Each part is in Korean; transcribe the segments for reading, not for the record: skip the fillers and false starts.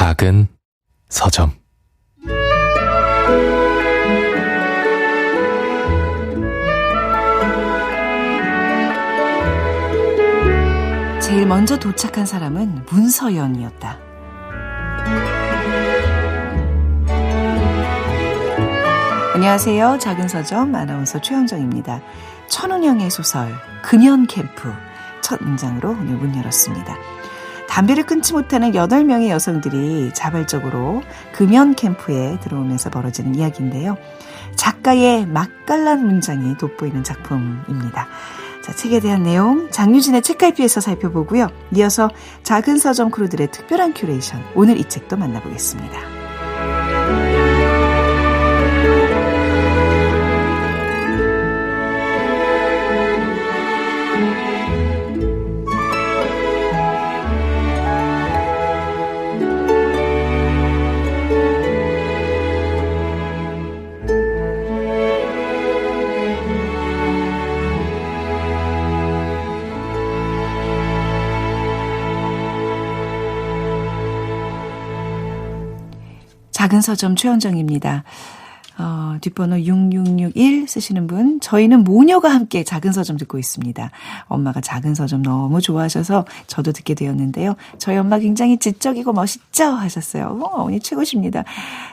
작은 서점. 제일 먼저 도착한 사람은 문서연이었다. 안녕하세요. 작은 서점 아나운서 최현정입니다. 천운영의 소설 금연 캠프 첫 문장으로 오늘 문 열었습니다. 담배를 끊지 못하는 8명의 여성들이 자발적으로 금연 캠프에 들어오면서 벌어지는 이야기인데요. 작가의 맛깔난 문장이 돋보이는 작품입니다. 자, 책에 대한 내용 장유진의 책갈피에서 살펴보고요. 이어서 작은 서점 크루들의 특별한 큐레이션, 오늘 이 책도 만나보겠습니다. 작은 서점 최현정입니다. 뒷번호 6661 쓰시는 분, 저희는 모녀가 함께 작은 서점 듣고 있습니다. 엄마가 작은 서점 너무 좋아하셔서 저도 듣게 되었는데요. 저희 엄마 굉장히 지적이고 멋있죠? 하셨어요. 어머니 최고십니다.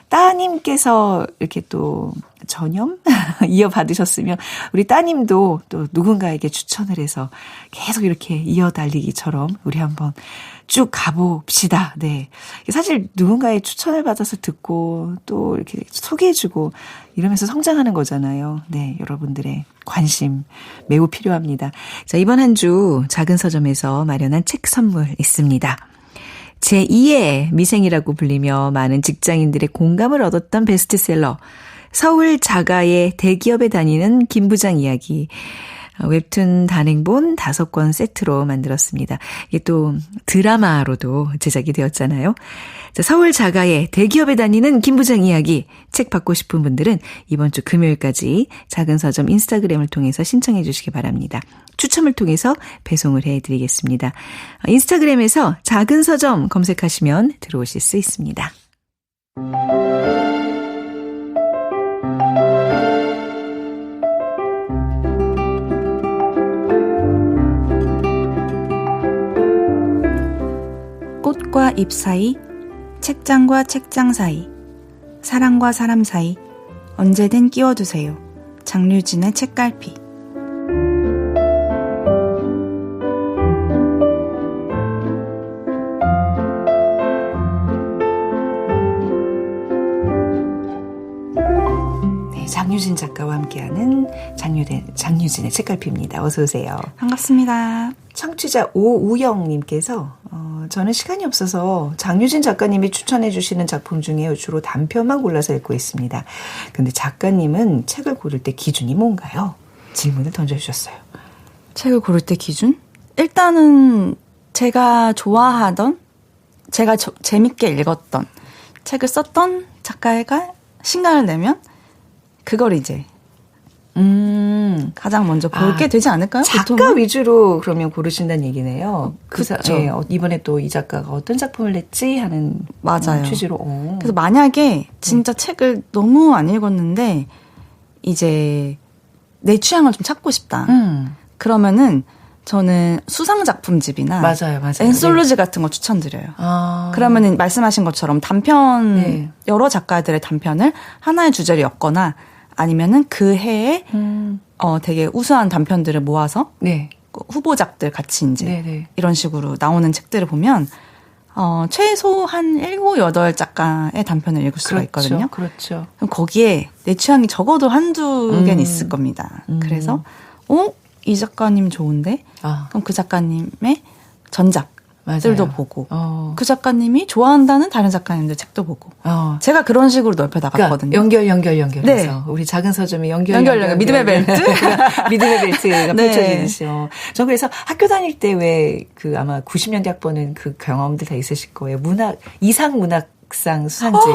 따님께서 이렇게 또 전염 이어받으셨으면 우리 따님도 또 누군가에게 추천을 해서 계속 이렇게 이어달리기처럼 우리 한번 쭉 가봅시다. 네. 사실 누군가의 추천을 받아서 듣고 또 이렇게 소개해주고 이러면서 성장하는 거잖아요. 네. 여러분들의 관심 매우 필요합니다. 자, 이번 한 주 작은 서점에서 마련한 책 선물 있습니다. 제2의 미생이라고 불리며 많은 직장인들의 공감을 얻었던 베스트셀러 서울 자가의 대기업에 다니는 김 부장 이야기, 웹툰 단행본 5권 세트로 만들었습니다. 이게 또 드라마로도 제작이 되었잖아요. 자, 서울 자가의 대기업에 다니는 김 부장 이야기 책 받고 싶은 분들은 이번 주 금요일까지 작은 서점 인스타그램을 통해서 신청해 주시기 바랍니다. 추첨을 통해서 배송을 해드리겠습니다. 인스타그램에서 작은 서점 검색하시면 들어오실 수 있습니다. 꽃과 잎 사이, 책장과 책장 사이, 사람과 사람 사이, 언제든 끼워두세요. 장유진의 책갈피. 네, 장유진 작가와 함께하는 장유진의 책갈피입니다. 어서 오세요. 반갑습니다. 청취자 오우영님께서 저는 시간이 없어서 장유진 작가님이 추천해 주시는 작품 중에 주로 단편만 골라서 읽고 있습니다. 근데 작가님은 책을 고를 때 기준이 뭔가요? 질문을 던져주셨어요. 책을 고를 때 기준? 일단은 제가 좋아하던, 제가 재밌게 읽었던, 책을 썼던 작가가 신간을 내면 그걸 이제 가장 먼저 볼게 되지 않을까요? 작가 보통은? 위주로 그러면 고르신다는 얘기네요. 그렇죠. 네, 이번에 또 이 작가가 어떤 작품을 냈지 하는 맞아요. 취지로. 그래서 만약에 진짜 책을 너무 안 읽었는데 이제 내 취향을 좀 찾고 싶다. 그러면은 저는 수상작품집이나 맞아요. 엔솔로지 같은 거 추천드려요. 그러면은 말씀하신 것처럼 단편, 여러 작가들의 단편을 하나의 주제로 엮거나 아니면은 그 해에 되게 우수한 단편들을 모아서 후보작들 같이 이제 이런 식으로 나오는 책들을 보면 최소 한 7, 8작가의 단편을 읽을 수가 있거든요. 그렇죠. 그럼 거기에 내 취향이 적어도 한두 개는 있을 겁니다. 그래서 이 작가님 좋은데 그럼 그 작가님의 전작 들도 보고 그 작가님이 좋아한다는 다른 작가님들 책도 보고 제가 그런 식으로 넓혀 나갔거든요. 그러니까 연결해서 네. 우리 작은 서점이 연결 믿음의 벨트 믿음의 벨트가 펼쳐지듯이요. 저 그래서 학교 다닐 때 왜 그 아마 90년대 학번은 그 경험들 다 있으실 거예요. 이상 문학상 수상집.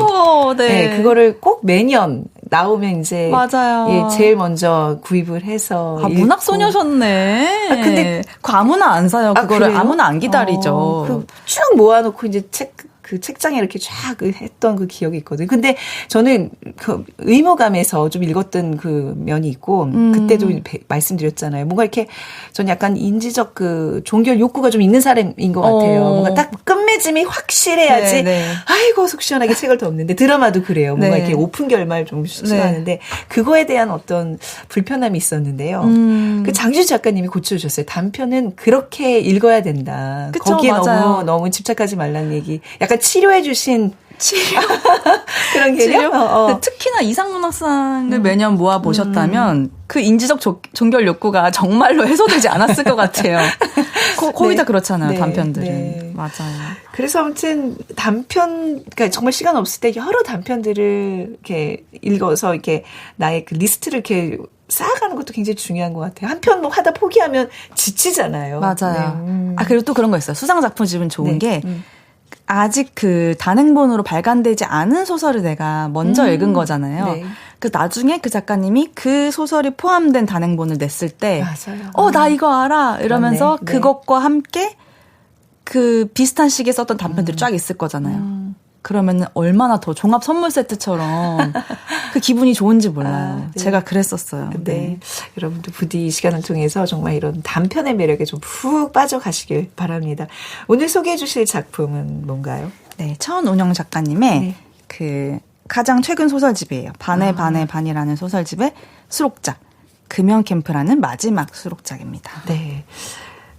네, 그거를 꼭 매년 나오면 이제 맞아요. 예, 제일 먼저 구입을 해서 문학 소녀셨네. 근데 그 아무나 안 사요. 그거를 아무나 안 기다리죠. 쭉 모아놓고 이제 책 그 책장에 이렇게 쫙 했던 그 기억이 있거든요. 근데 저는 그 의무감에서 좀 읽었던 그 면이 있고, 그때도 말씀드렸잖아요. 뭔가 이렇게 전 약간 인지적 그 종교 욕구가 좀 있는 사람인 것 같아요. 뭔가 딱 끝맺음이 확실해야지. 아이고, 속 시원하게 책을 덮는데 드라마도 그래요. 뭔가 이렇게 오픈 결말 좀 싫어하는데 그거에 대한 어떤 불편함이 있었는데요. 그 장준 작가님이 고쳐주셨어요. 단편은 그렇게 읽어야 된다. 그쵸, 거기에 맞아요. 너무 집착하지 말라는 얘기. 약간 치료해주신 그런 개념? 특히나 이상문학상을 매년 모아보셨다면 그 인지적 종결 욕구가 정말로 해소되지 않았을 것 같아요. 거의 다 그렇잖아요, 단편들은. 네. 맞아요. 그래서 아무튼 단편, 그러니까 정말 시간 없을 때 여러 단편들을 이렇게 읽어서 이렇게 나의 그 리스트를 이렇게 쌓아가는 것도 굉장히 중요한 것 같아요. 한 편 뭐 하다 포기하면 지치잖아요. 맞아요. 네. 그리고 또 그런 거 있어요. 수상작품집은 좋은 게 아직 그 단행본으로 발간되지 않은 소설을 내가 먼저 읽은 거잖아요. 네. 그 나중에 그 작가님이 그 소설이 포함된 단행본을 냈을 때, 맞아요. 나 이거 알아! 이러면서 네. 그것과 함께 그 비슷한 시기에 썼던 단편들이 쫙 있을 거잖아요. 그러면 얼마나 더 종합 선물 세트처럼 그 기분이 좋은지 몰라요. 네. 제가 그랬었어요. 네. 여러분도 부디 이 시간을 통해서 정말 이런 단편의 매력에 좀 푹 빠져가시길 바랍니다. 오늘 소개해 주실 작품은 뭔가요? 네, 천운영 작가님의 네. 그 가장 최근 소설집이에요. 반에 반에 반이라는 소설집의 수록작 금연 캠프라는 마지막 수록작입니다. 네.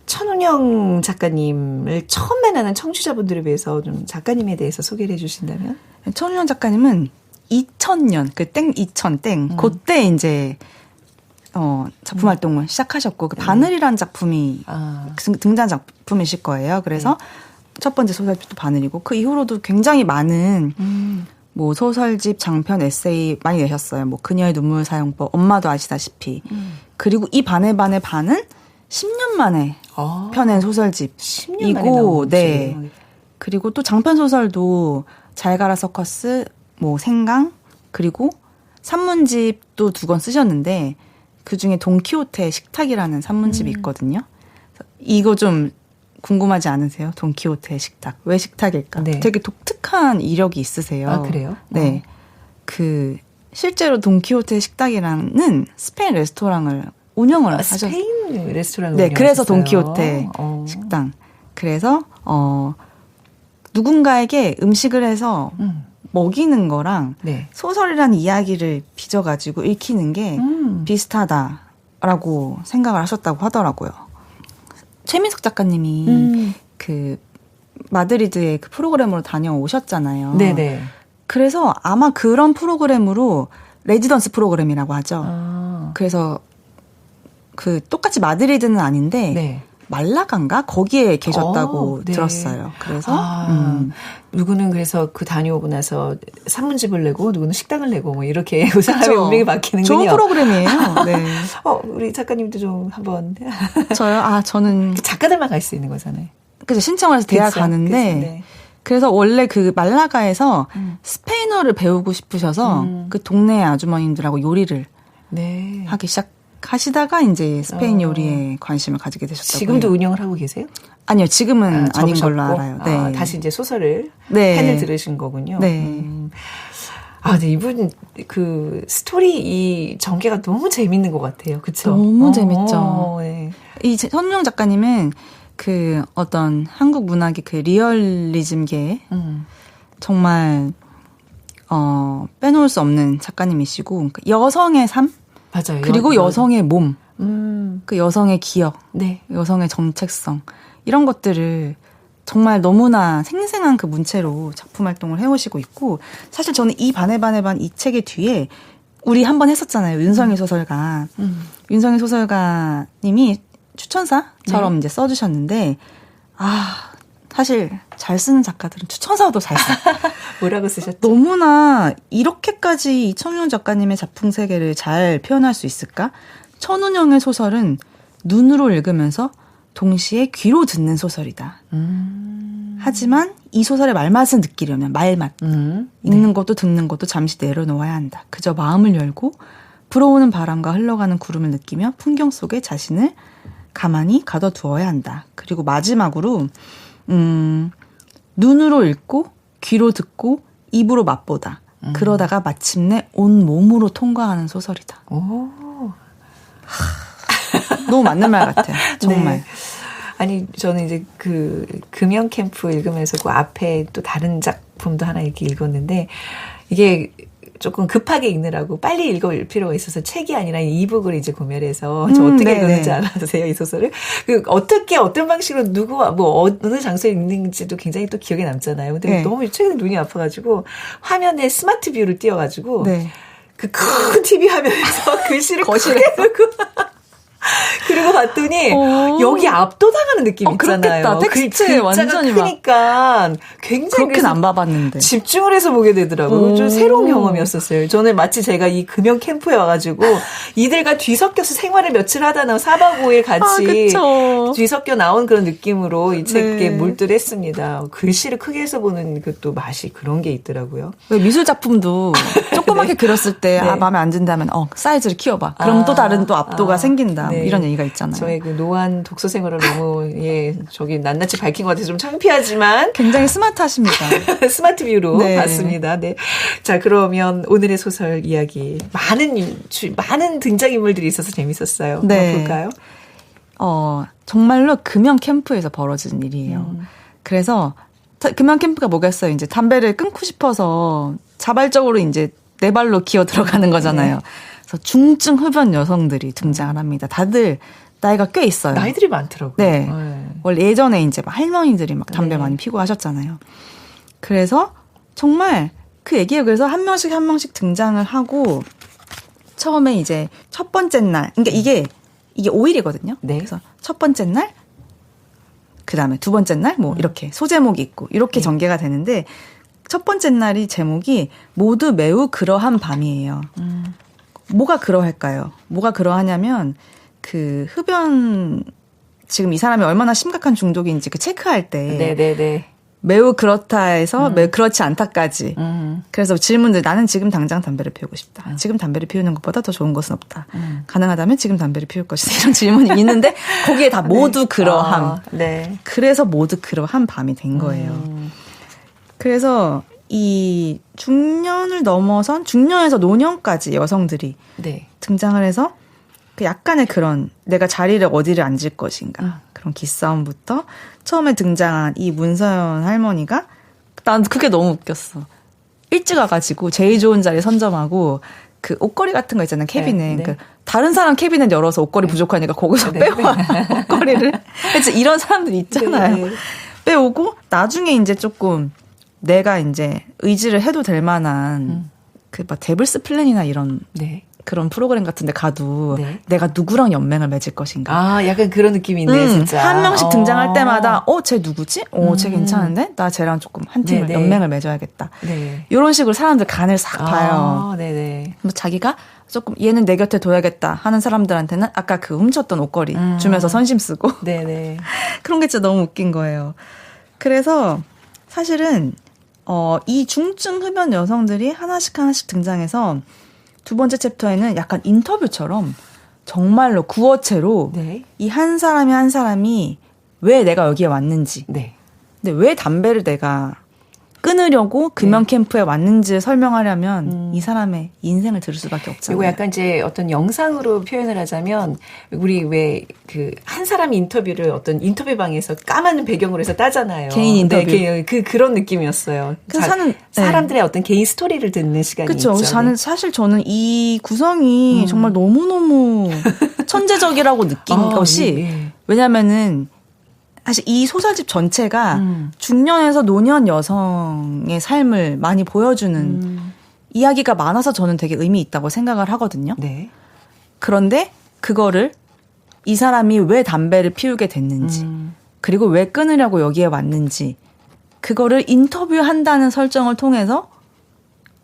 천운영 작가님을 처음 만나는 청취자분들을 위해서 좀 작가님에 대해서 소개를 해주신다면? 천운영 작가님은 2000년 그 땡 2000 땡 그때 이제 작품 활동을 시작하셨고 그 바늘이라는 작품이 등장 작품이실 거예요. 그래서 첫 번째 소설집도 바늘이고 그 이후로도 굉장히 많은 뭐 소설집, 장편, 에세이 많이 내셨어요. 뭐 그녀의 눈물 사용법, 엄마도 아시다시피. 그리고 이 반에 반에 반은 10년 만에 펴낸 소설집이고, 네. 그리고 또 장편 소설도 잘 가라 서커스, 뭐 생강, 그리고 산문집도 2권 쓰셨는데 그 중에 돈키호테 식탁이라는 산문집이 있거든요. 이거 좀 궁금하지 않으세요? 돈키호테의 식탁. 왜 식탁일까? 네. 되게 독특한 이력이 있으세요. 아, 그래요? 네. 실제로 돈키호테의 식탁이라는 스페인 레스토랑을 운영을 하셨어요. 스페인 레스토랑을 네, 그래서 운영하셨어요? 돈키호테 식당. 그래서 누군가에게 음식을 해서 먹이는 거랑 네. 소설이라는 이야기를 빚어가지고 읽히는 게 비슷하다라고 생각을 하셨다고 하더라고요. 최민석 작가님이 그 마드리드의 그 프로그램으로 다녀오셨잖아요. 네네. 그래서 아마 그런 프로그램으로 레지던스 프로그램이라고 하죠. 그래서 그 똑같이 마드리드는 아닌데 네. 말라가인가 거기에 계셨다고 네. 들었어요. 그래서 누구는 그래서 그 다녀오고 나서 산문집을 내고 누구는 식당을 내고 뭐 이렇게 사람의 운명이 바뀌는군요. 좋은 프로그램이에요. 네. 우리 작가님도 좀 한번 저요? 저는 작가들만 갈 수 있는 거잖아요. 그래서 신청을 해서 대학 가는데 네. 그래서 원래 그 말라가에서 스페인어를 배우고 싶으셔서 그 동네 아주머님들하고 요리를 네. 하기 시작하시다가 이제 스페인 요리에 관심을 가지게 되셨다고요. 지금도 운영을 하고 계세요? 아니요, 지금은 아닌 걸로 접으셨고? 알아요. 네. 다시 이제 소설을 네. 펜을 들으신 거군요. 네. 근데 이분 그 스토리 이 전개가 너무 재밌는 것 같아요. 그렇죠? 너무 재밌죠. 네. 이 선웅영 작가님은 그 어떤 한국 문학의 그 리얼리즘계에 정말 빼놓을 수 없는 작가님이시고 여성의 삶 맞아요. 그리고 여성의 몸, 그 여성의 기억, 네. 여성의 정체성 이런 것들을 정말 너무나 생생한 그 문체로 작품 활동을 해오시고 있고 사실 저는 이 반에 반에 반 이 책의 뒤에 우리 한번 했었잖아요. 윤성희 소설가. 윤성희 소설가님이 추천사처럼 네. 이제 써주셨는데 사실 잘 쓰는 작가들은 추천사도 잘 써요. 뭐라고 쓰셨죠? 너무나 이렇게까지 이 천운영 작가님의 작품 세계를 잘 표현할 수 있을까? 천운영의 소설은 눈으로 읽으면서 동시에 귀로 듣는 소설이다. 하지만 이 소설의 말맛을 느끼려면 말맛. 읽는 것도 듣는 것도 잠시 내려놓아야 한다. 그저 마음을 열고 불어오는 바람과 흘러가는 구름을 느끼며 풍경 속에 자신을 가만히 가둬두어야 한다. 그리고 마지막으로 눈으로 읽고 귀로 듣고 입으로 맛보다. 그러다가 마침내 온 몸으로 통과하는 소설이다. 오. 너무 맞는 말 같아요. 정말. 네. 아니 저는 이제 그 금연 캠프 읽으면서 그 앞에 또 다른 작품도 하나 이렇게 읽었는데 이게 조금 급하게 읽느라고 빨리 읽을 필요가 있어서 책이 아니라 이북을 이제 구매해서 저 어떻게 읽었는지 알아세요 이 소설을? 그 어떻게 어떤 방식으로 누구와 뭐 어느 장소에 읽는지도 굉장히 또 기억에 남잖아요. 근데 네. 너무 최근에 눈이 아파가지고 화면에 스마트 뷰를 띄워가지고 네. 그 큰 TV 화면에서 글씨를 거실에 크게 놓고 그리고 봤더니 여기 압도당하는 느낌 있잖아요. 그렇겠다. 텍스트에 완전히 크니까 굉장히 그렇게는 안 봐봤는데 집중을 해서 보게 되더라고요. 좀 새로운 경험이었었어요. 저는 마치 제가 이 금연 캠프에 와가지고 이들과 뒤섞여서 생활을 며칠 하다 나면 4박 5일 같이 뒤섞여 나온 그런 느낌으로 이 책에 몰두했습니다. 글씨를 크게 해서 보는 그 또 맛이 그런 게 있더라고요. 왜 미술 작품도 조그맣게 그렸을 때 네. 마음에 안 든다면 사이즈를 키워봐. 그럼 또 다른 또 압도가 생긴다. 네. 뭐 이런 얘기가 있잖아요. 저의 그 노안 독서 생활을 너무 저기 낱낱이 밝힌 것 같아서 좀 창피하지만 굉장히 스마트하십니다. 스마트 뷰로 네. 봤습니다. 네. 자, 그러면 오늘의 소설 이야기 많은 등장인물들이 있어서 재밌었어요. 네. 한번 볼까요? 정말로 금연 캠프에서 벌어진 일이에요. 그래서 금연 캠프가 뭐겠어요? 이제 담배를 끊고 싶어서 자발적으로 이제 내 발로 기어 들어가는 거잖아요. 그래서 중증 흡연 여성들이 등장을 합니다. 다들 나이가 꽤 있어요. 나이들이 많더라고요. 네. 원래 예전에 이제 막 할머니들이 막 담배 많이 피고 하셨잖아요. 그래서 정말 그 얘기에 그래서 한 명씩 등장을 하고 처음에 이제 첫 번째 날, 그러니까 이게 5일이거든요. 네. 그래서 첫 번째 날, 그 다음에 두 번째 날, 뭐 이렇게 소제목이 있고 이렇게 전개가 되는데 첫 번째 날이 제목이 모두 매우 그러한 밤이에요. 뭐가 그러할까요? 뭐가 그러하냐면 그 흡연 지금 이 사람이 얼마나 심각한 중독인지 그 체크할 때 네네네. 매우 그렇다에서 매우 그렇지 않다까지. 그래서 질문들 나는 지금 당장 담배를 피우고 싶다. 지금 담배를 피우는 것보다 더 좋은 것은 없다. 가능하다면 지금 담배를 피울 것이다. 이런 질문이 있는데 거기에 다 모두 그러함. 네. 그래서 모두 그러한 밤이 된 거예요. 그래서 이 중년을 넘어선 중년에서 노년까지 여성들이 네. 등장을 해서 그 약간의 그런 내가 자리를 어디를 앉을 것인가 그런 기싸움부터 처음에 등장한 이 문서연 할머니가 난 그게 너무 웃겼어. 일찍 와가지고 제일 좋은 자리 선점하고 그 옷걸이 같은 거 있잖아요. 캐비넷. 네. 그 다른 사람 캐비넷 열어서 옷걸이 부족하니까 거기서 빼와요. 옷걸이를. 그래서 이런 사람들이 있잖아요. 네. 빼오고 나중에 이제 조금 내가 이제 의지를 해도 될 만한 그 막 데블스 플랜이나 이런 네. 그런 프로그램 같은 데 가도 네. 내가 누구랑 연맹을 맺을 것인가. 아, 약간 그런 느낌이 있네요, 진짜. 한 명씩 등장할 때마다 쟤 누구지? 쟤 괜찮은데? 나 쟤랑 조금 한 팀을 네네. 연맹을 맺어야겠다. 네. 이런 식으로 사람들 간을 싹 봐요. 네네. 뭐 자기가 조금 얘는 내 곁에 둬야겠다 하는 사람들한테는 아까 그 훔쳤던 옷걸이 주면서 선심 쓰고 네네. 그런 게 진짜 너무 웃긴 거예요. 그래서 사실은 이 중증 흡연 여성들이 하나씩 등장해서 두 번째 챕터에는 약간 인터뷰처럼 정말로 구어체로 네. 이 한 사람이 왜 내가 여기에 왔는지, 네. 근데 왜 담배를 내가 끊으려고 금연 캠프에 왔는지 설명하려면 이 사람의 인생을 들을 수밖에 없잖아요. 그리고 약간 이제 어떤 영상으로 표현을 하자면 우리 왜 그 한 사람 인터뷰를 어떤 인터뷰방에서 까만 배경으로 해서 따잖아요. 개인 인터뷰. 네, 그런 느낌이었어요. 사람들의 어떤 개인 스토리를 듣는 시간이 그쵸. 있죠. 사실 저는 이 구성이 정말 너무너무 천재적이라고 느낀 것이 네. 왜냐면은 사실 이 소설집 전체가 중년에서 노년 여성의 삶을 많이 보여주는 이야기가 많아서 저는 되게 의미 있다고 생각을 하거든요. 네. 그런데 그거를 이 사람이 왜 담배를 피우게 됐는지 그리고 왜 끊으려고 여기에 왔는지 그거를 인터뷰한다는 설정을 통해서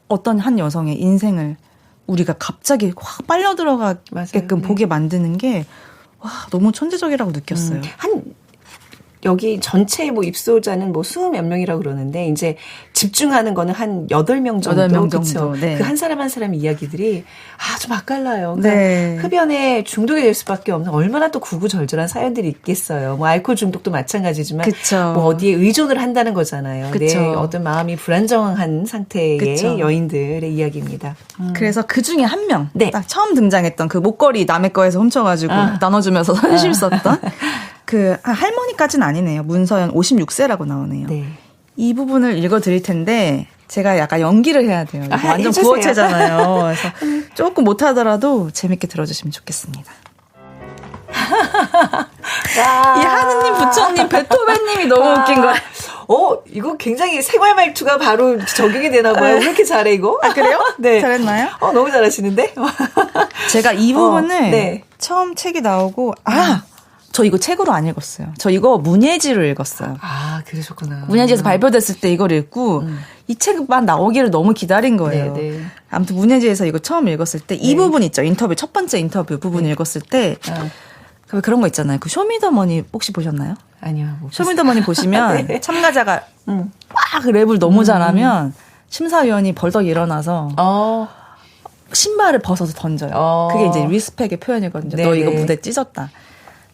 어떤 한 여성의 인생을 우리가 갑자기 확 빨려 들어가게끔 맞아요. 네. 보게 만드는 게 와, 너무 천재적이라고 느꼈어요. 여기 전체 뭐 입소자는 뭐 20몇 명이라고 그러는데 이제 집중하는 거는 한 8명 정도. 8명 정도. 그쵸? 네. 그 한 사람 한 사람 이야기들이 좀 맛깔나요. 그러니까 네. 흡연에 중독이 될 수밖에 없는 얼마나 또 구구절절한 사연들이 있겠어요. 뭐 알코올 중독도 마찬가지지만 그쵸. 뭐 어디에 의존을 한다는 거잖아요. 그쵸. 내 어떤 마음이 불안정한 상태의 그쵸. 여인들의 이야기입니다. 그래서 그 중에 한 명, 네. 딱 처음 등장했던 그 목걸이 남의 거에서 훔쳐가지고 나눠주면서 선심 썼던 그 할머니까지는 아니네요. 문서연 56세라고 나오네요. 네. 이 부분을 읽어드릴 텐데 제가 약간 연기를 해야 돼요. 이거 완전 해주세요. 구어체잖아요. 그래서 조금 못하더라도 재밌게 들어주시면 좋겠습니다. 이 하느님, 부처님, 베토벤님이 너무 웃긴 거야. 이거 굉장히 생활 말투가 바로 적용이 되나 봐요. 왜 이렇게 잘해, 이거? 아, 그래요? 네. 잘했나요? 너무 잘하시는데? 제가 이 부분을 네. 처음 책이 나오고, 저 이거 책으로 안 읽었어요. 저 이거 문예지로 읽었어요. 그러셨구나. 문예지에서 발표됐을 때 이걸 읽고, 이 책만 나오기를 너무 기다린 거예요. 네, 네. 아무튼 문예지에서 이거 처음 읽었을 때, 이 부분 있죠. 인터뷰, 첫 번째 인터뷰 부분 읽었을 때, 그런 거 있잖아요. 그 쇼미더머니 혹시 보셨나요? 아니요. 쇼미더머니 보시면 네. 참가자가 막 랩을 너무 잘하면 심사위원이 벌떡 일어나서 신발을 벗어서 던져요. 그게 이제 리스펙의 표현이거든요. 네, 너 이거 네. 무대 찢었다.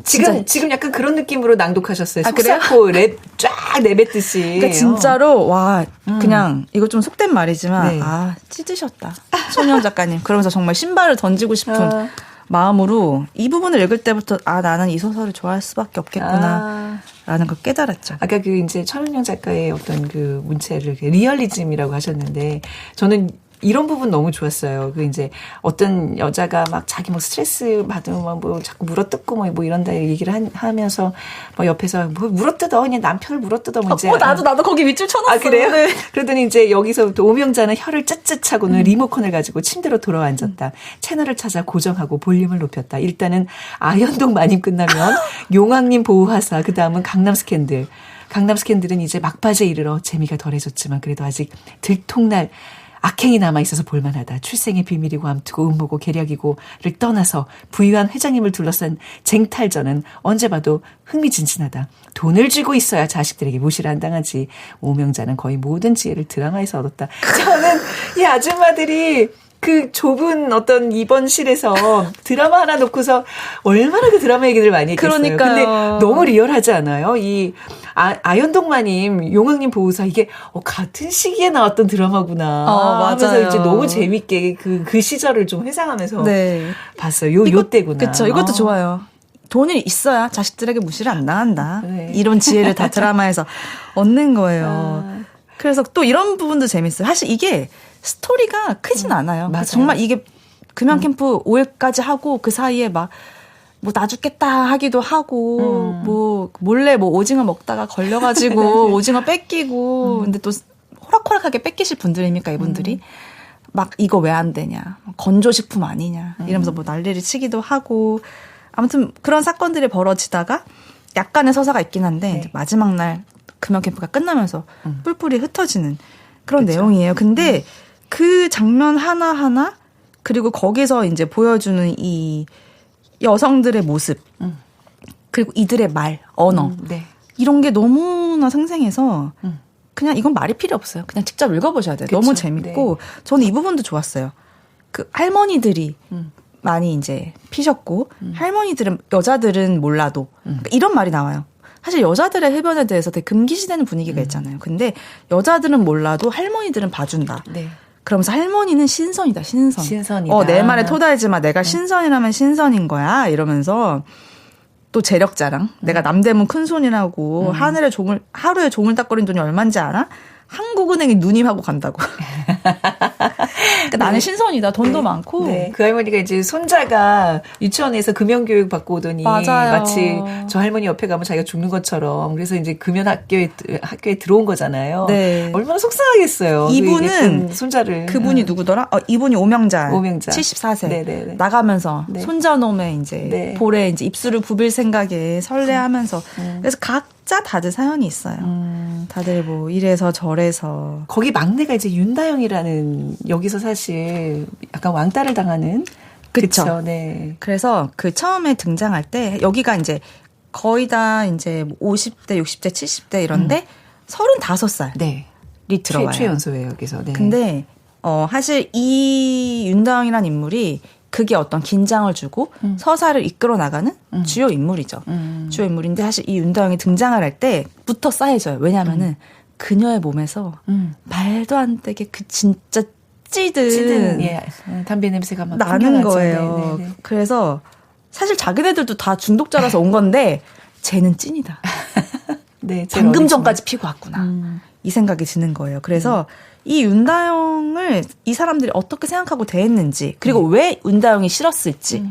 지금 약간 그런 느낌으로 낭독하셨어요. 그래요? 속삭고 랩 쫙 내뱉듯이. 그러니까 진짜로 그냥 이거 좀 속된 말이지만 네. 찢으셨다. 손희원 작가님. 그러면서 정말 신발을 던지고 싶은 마음으로 이 부분을 읽을 때부터 나는 이 소설을 좋아할 수밖에 없겠구나 라는 걸 깨달았죠. 아까 그 이제 천은영 작가의 어떤 그 문체를 리얼리즘이라고 하셨는데 저는 이런 부분 너무 좋았어요. 그 이제 어떤 여자가 막 자기 뭐 스트레스 받으면 뭐 자꾸 물어뜯고 뭐 이런다 얘기를 하면서 뭐 옆에서 뭐 물어뜯어 그냥 남편을 물어뜯어 뭐 이제 나도 거기 밑줄 쳐놨어. 그래요? 네. 그러더니 이제 여기서부터 오명자는 혀를 쯧쯧하고는 리모컨을 가지고 침대로 돌아앉았다. 채널을 찾아 고정하고 볼륨을 높였다. 일단은 아현동 마님 끝나면 용왕님 보호하사 그 다음은 강남 스캔들. 강남 스캔들은 이제 막바지에 이르러 재미가 덜해졌지만 그래도 아직 들통날 악행이 남아있어서 볼만하다. 출생의 비밀이고 암투고 음모고 계략이고를 떠나서 부유한 회장님을 둘러싼 쟁탈전은 언제 봐도 흥미진진하다. 돈을 쥐고 있어야 자식들에게 무시를 안 당하지. 오명자는 거의 모든 지혜를 드라마에서 얻었다. 저는 이 아줌마들이 그 좁은 어떤 입원실에서 드라마 하나 놓고서 얼마나 그 드라마 얘기를 많이 했겠어요. 그러니까요. 근데 너무 리얼하지 않아요? 이 아현동마님, 용왕님 보호사 이게 같은 시기에 나왔던 드라마구나 하면서 맞아요. 이제 너무 재밌게 그 시절을 좀 회상하면서 네. 봤어요. 요 때구나. 그렇죠. 이것도 좋아요. 돈이 있어야 자식들에게 무시를 안 당한다. 네. 이런 지혜를 다 드라마에서 얻는 거예요. 그래서 또 이런 부분도 재밌어요. 사실 이게 스토리가 크진 않아요. 맞아요. 정말 이게 금연 캠프 5일까지 하고 그 사이에 막 뭐 나 죽겠다 하기도 하고 뭐 몰래 뭐 오징어 먹다가 걸려가지고 오징어 뺏기고 근데 또 호락호락하게 뺏기실 분들입니까 이분들이 막 이거 왜 안 되냐 건조식품 아니냐 이러면서 뭐 난리를 치기도 하고 아무튼 그런 사건들이 벌어지다가 약간의 서사가 있긴 한데 네. 이제 마지막 날 금연 캠프가 끝나면서 뿔뿔이 흩어지는 그런 그쵸. 내용이에요. 근데 그 장면 하나하나 그리고 거기서 이제 보여주는 이 여성들의 모습 그리고 이들의 말, 언어 네. 이런 게 너무나 생생해서 그냥 이건 말이 필요 없어요. 그냥 직접 읽어보셔야 돼요. 그쵸. 너무 재밌고 저는 이 부분도 좋았어요. 그 할머니들이 많이 이제 피셨고 할머니들은 여자들은 몰라도 그러니까 이런 말이 나와요. 사실 여자들의 흡연에 대해서 되게 금기시되는 분위기가 있잖아요. 근데 여자들은 몰라도 할머니들은 봐준다. 네. 그러면서 할머니는 신선이다, 신선. 신선이다. 내 말에 토달지 마. 내가 신선이라면 신선인 거야. 이러면서 또 재력 자랑. 내가 남대문 큰손이라고 하루에 종을 닦거린 돈이 얼마인지 알아? 한국은행에 누님하고 간다고. 그러니까 나는 신선이다. 돈도 많고. 네. 그 할머니가 이제 손자가 유치원에서 금연교육 받고 오더니 맞아요. 마치 저 할머니 옆에 가면 자기가 죽는 것처럼 그래서 이제 금연 학교에 들어온 거잖아요. 네. 얼마나 속상하겠어요. 이분은 손자를 그분이 누구더라? 이분이 오명자. 74세. 74세. 네네네. 나가면서 네. 손자놈의 이제 네. 볼에 이제 입술을 부빌 생각에 설레하면서 그래서 각자 다들 사연이 있어요. 다들 뭐 이래서 저래서 거기 막내가 이제 윤다영이라는 여기서 사실 약간 왕따를 당하는 그쵸. 그쵸. 네. 그래서 그 처음에 등장할 때 여기가 이제 거의 다 이제 50대, 60대, 70대 이런데 35살이 네. 들어와요. 최연소예요, 여기서. 네. 근데 사실 이 윤다영이라는 인물이 그게 어떤 긴장을 주고 서사를 이끌어 나가는 주요 인물이죠. 주요 인물인데 사실 이 윤다영이 등장을 할 때부터 쌓여져요. 왜냐하면은 그녀의 몸에서 말도 안 되게 그 진짜 찌든 예, 담배 냄새가 막 나는 거예요. 네네네. 그래서 사실 자기네들도 다 중독자라서 온 건데 쟤는 찐이다. 네, 방금 전까지 피고 왔구나. 이 생각이 드는 거예요. 그래서 이 윤다영을 이 사람들이 어떻게 생각하고 대했는지 그리고 왜 윤다영이 싫었을지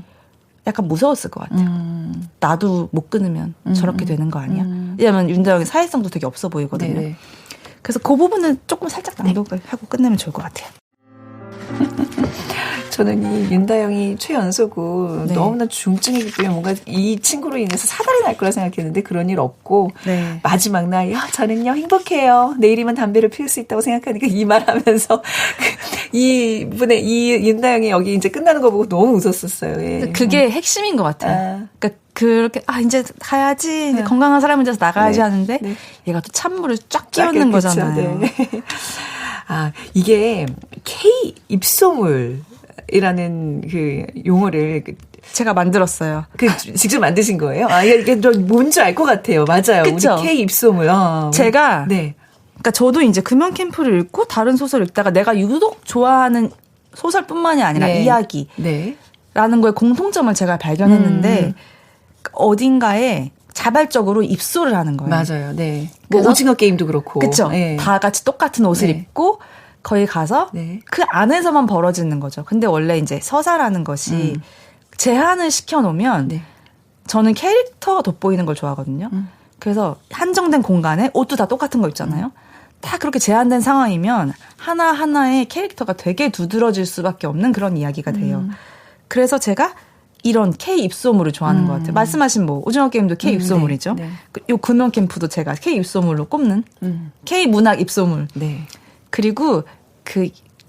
약간 무서웠을 것 같아요. 나도 못 끊으면 저렇게 되는 거 아니야? 왜냐하면 윤다영의 사회성도 되게 없어 보이거든요. 네네. 그래서 그 부분은 조금 살짝 낭독을 하고 끝내면 좋을 것 같아요. 저는 이 윤다영이 최연소고 네. 너무나 중증이기 때문에 뭔가 이 친구로 인해서 사달이 날 거라 생각했는데 그런 일 없고 네. 마지막 날 저는요 행복해요. 내일이면 담배를 피울 수 있다고 생각하니까 이 말하면서 이 윤다영이 여기 이제 끝나는 거 보고 너무 웃었었어요. 예. 그게 핵심인 것 같아요. 그러니까 그렇게 이제 가야지 이제 건강한 사람이 돼서 나가야지 네. 하는데 네. 얘가 또 찬물을 쫙 끼얹는 거잖아요. 네. 이게 K 입소물 이라는 그 용어를 제가 만들었어요. 직접 만드신 거예요? 이게 뭔지 알 것 같아요. 맞아요. 그쵸? 우리 K 입소물. 제가 네. 그러니까 저도 이제 금연 캠프를 읽고 다른 소설 읽다가 내가 유독 좋아하는 소설뿐만이 아니라 네. 이야기라는 네. 거에 공통점을 제가 발견했는데 어딘가에 자발적으로 입소를 하는 거예요. 맞아요. 네. 뭐 오징어 게임도 그렇고. 그렇죠. 네. 다 같이 똑같은 옷을 네. 입고 거기 가서 네. 그 안에서만 벌어지는 거죠. 근데 원래 이제 서사라는 것이 제한을 시켜놓으면 네. 저는 캐릭터가 돋보이는 걸 좋아하거든요. 그래서 한정된 공간에 옷도 다 똑같은 거 입잖아요. 다 그렇게 제한된 상황이면 하나하나의 캐릭터가 되게 두드러질 수밖에 없는 그런 이야기가 돼요. 그래서 제가 이런 K 입소물을 좋아하는 것 같아요. 말씀하신 뭐 오징어 게임도 K 입소물이죠. 네. 네. 요 금연 캠프도 제가 K 입소물로 꼽는 K 문학 입소물. 네. 그리고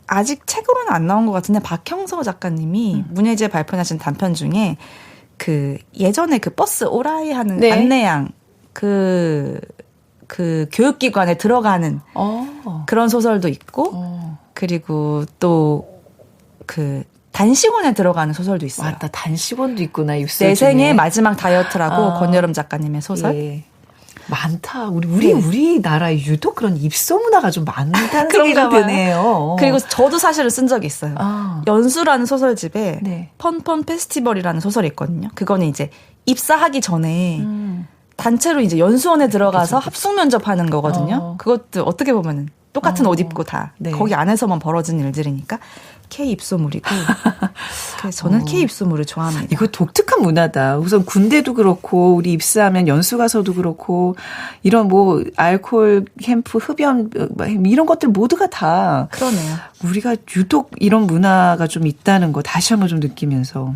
아직 책으로는 안 나온 것 같은데 박형서 작가님이 문예지에 발표하신 단편 중에 예전에 버스 오라이 하는 네. 안내양 그 교육기관에 들어가는 그런 소설도 있고 그리고 또 단식원에 들어가는 소설도 있어요. 맞다. 단식원도 있구나. 입소 내 생의 마지막 다이어트라고 권여름 작가님의 소설. 예. 많다. 우리나라에 유독 그런 입소 문화가 좀 많다는 생각이 드네요. 그리고 저도 사실은 쓴 적이 있어요. 연수라는 소설집에 네. 펀펀 페스티벌이라는 소설이 있거든요. 그거는 이제 입사하기 전에 단체로 이제 연수원에 들어가서 합숙 면접하는 거거든요. 그것도 어떻게 보면은 똑같은 옷 입고 다 네. 거기 안에서만 벌어진 일들이니까 K 입소물이고 그래서 저는 K 입소물을 좋아합니다. 이거 독특한 문화다. 우선 군대도 그렇고 우리 입사하면 연수 가서도 그렇고 이런 뭐 알코올 캠프 흡연 이런 것들 모두가 다 그러네요. 우리가 유독 이런 문화가 좀 있다는 거 다시 한번 좀 느끼면서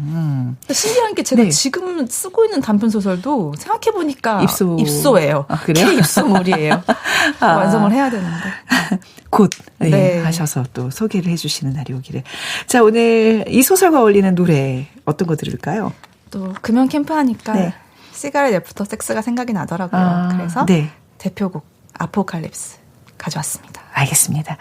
신기한 게 제가 네. 지금 쓰고 있는 단편 소설도 생각해 보니까 입소예요. 그래요? K 입소물이에요. 완성을 해야 되는데 곧 네. 하셔서 또 소개를 해주시는 날이 오기를. 자, 오늘 이 소설과 어울리는 노래 어떤 거 들을까요? 또 금연 캠프 하니까 네. 시가렛 애프터 섹스가 생각이 나더라고요. 그래서 네. 대표곡 아포칼립스 가져왔습니다. 알겠습니다.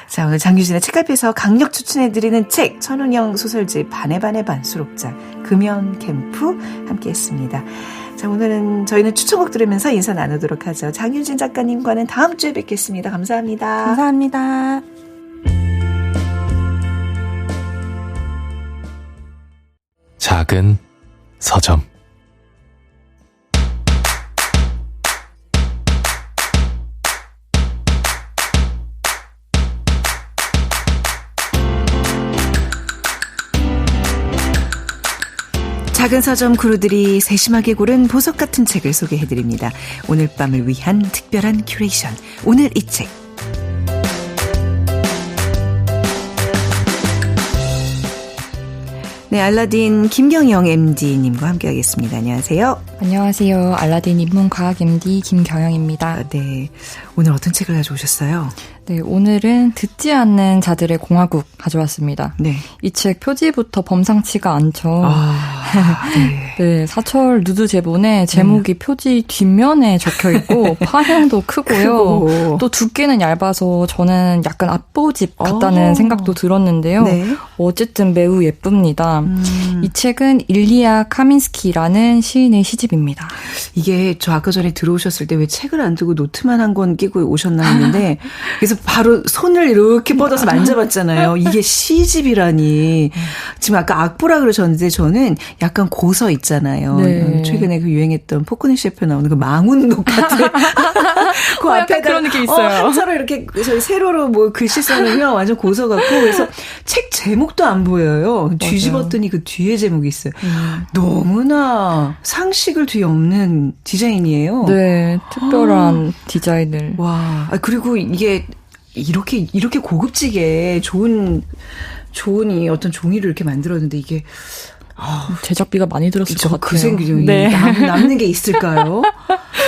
자, 오늘 장유진의 책갈피에서 강력 추천해드리는 책 천운영 소설집 반의 반수록자 금연 캠프 함께했습니다. 자, 오늘은 저희는 추천곡 들으면서 인사 나누도록 하죠. 장윤진 작가님과는 다음 주에 뵙겠습니다. 감사합니다. 감사합니다. 작은 서점 작은 서점 구루들이 세심하게 고른 보석 같은 책을 소개해드립니다. 오늘 밤을 위한 특별한 큐레이션. 오늘 이 책. 네, 알라딘 김경영 MD님과 함께하겠습니다. 안녕하세요. 안녕하세요. 알라딘 입문과학 MD 김경영입니다. 네, 오늘 어떤 책을 가져오셨어요? 네, 오늘은 듣지 않는 자들의 공화국 가져왔습니다. 네. 이 책 표지부터 범상치가 않죠. 네. 네, 사철 누드 제본에 제목이 표지 뒷면에 적혀 있고 파형도 크고요. 또 두께는 얇아서 저는 약간 앞보집 같다는 생각도 들었는데요. 네. 어쨌든 매우 예쁩니다. 이 책은 일리아 카민스키라는 시인의 시집입니다. 이게 저 아까 전에 들어오셨을 때 왜 책을 안 두고 노트만 한 권 끼고 오셨나 했는데 그래서 바로 손을 이렇게 뻗어서 만져봤잖아요. 이게 시집이라니. 지금 아까 악보라 그러셨는데 저는 약간 고서 있잖아요. 네. 최근에 그 유행했던 포크네 셰프 나오는 그 망운록 같은 그 앞에다 그런 느낌 있어요. 한자로 이렇게 저희 세로로 뭐 글씨 써놓으면 완전 고서 같고 그래서 책 제목도 안 보여요. 뒤집었더니 그 뒤에 제목이 있어요. 너무나 상식을 뒤엎는 디자인이에요. 네, 특별한 디자인을. 와, 그리고 이게 이렇게 고급지게 좋은 이 어떤 종이를 이렇게 만들었는데 이게 제작비가 많이 들었을 것 같아요. 그 생각이 네. 남는 게 있을까요?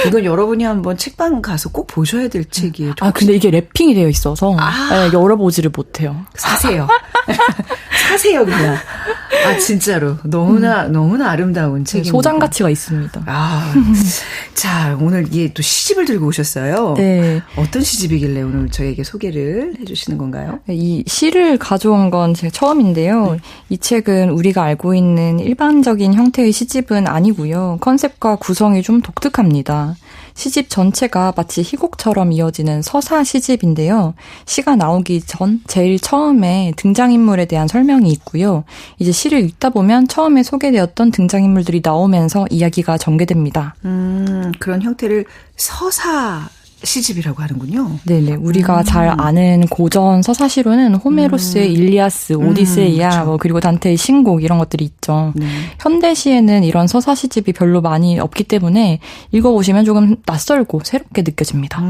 이건 여러분이 한번 책방 가서 꼭 보셔야 될 책이에요. 근데 이게 랩핑이 되어 있어서 네, 열어보지를 못해요. 사세요. 사세요 그냥. 진짜로 너무나 아름다운 책입니다. 소장 가치가 있습니다. 자, 오늘 이게 또 시집을 들고 오셨어요. 네. 어떤 시집이길래 오늘 저에게 소개를 해주시는 건가요? 이 시를 가져온 건 제가 처음인데요. 이 책은 우리가 알고 있는 일반적인 형태의 시집은 아니고요. 컨셉과 구성이 좀 독특합니다. 시집 전체가 마치 희곡처럼 이어지는 서사 시집인데요. 시가 나오기 전 제일 처음에 등장인물에 대한 설명이 있고요. 이제 시를 읽다 보면 처음에 소개되었던 등장인물들이 나오면서 이야기가 전개됩니다. 그런 형태를 서사 시집이라고 하는군요. 네네. 우리가 잘 아는 고전 서사시로는 호메로스의 일리아스, 오디세이아, 그렇죠. 그리고 단테의 신곡 이런 것들이 있죠. 네. 현대시에는 이런 서사 시집이 별로 많이 없기 때문에 읽어보시면 조금 낯설고 새롭게 느껴집니다.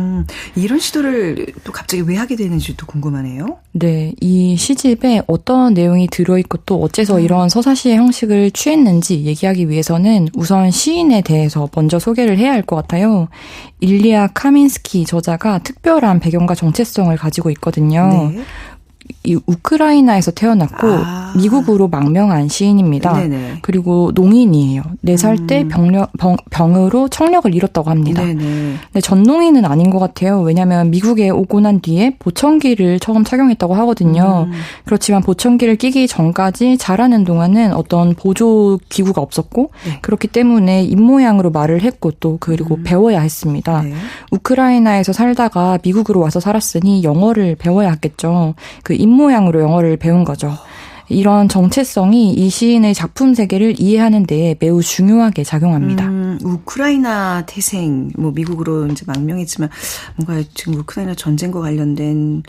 이런 시도를 또 갑자기 왜 하게 되는지도 궁금하네요. 네. 이 시집에 어떤 내용이 들어있고 또 어째서 이런 서사시의 형식을 취했는지 얘기하기 위해서는 우선 시인에 대해서 먼저 소개를 해야 할 것 같아요. 일리아 카민스키 저자가 특별한 배경과 정체성을 가지고 있거든요. 네. 이 우크라이나에서 태어났고 미국으로 망명한 시인입니다. 네네. 그리고 농인이에요. 4살 때 병으로 청력을 잃었다고 합니다. 네네. 근데 전농인은 아닌 것 같아요. 왜냐하면 미국에 오고 난 뒤에 보청기를 처음 착용했다고 하거든요. 그렇지만 보청기를 끼기 전까지 자라는 동안은 어떤 보조 기구가 없었고 네. 그렇기 때문에 입모양으로 말을 했고 또 그리고 배워야 했습니다. 네. 우크라이나에서 살다가 미국으로 와서 살았으니 영어를 배워야 했겠죠. 그 입모양으로 영어를 배운 거죠. 이런 정체성이 이 시인의 작품 세계를 이해하는 데에 매우 중요하게 작용합니다. 우크라이나 태생, 미국으로 이제 망명했지만 뭔가 지금 우크라이나 전쟁과 관련된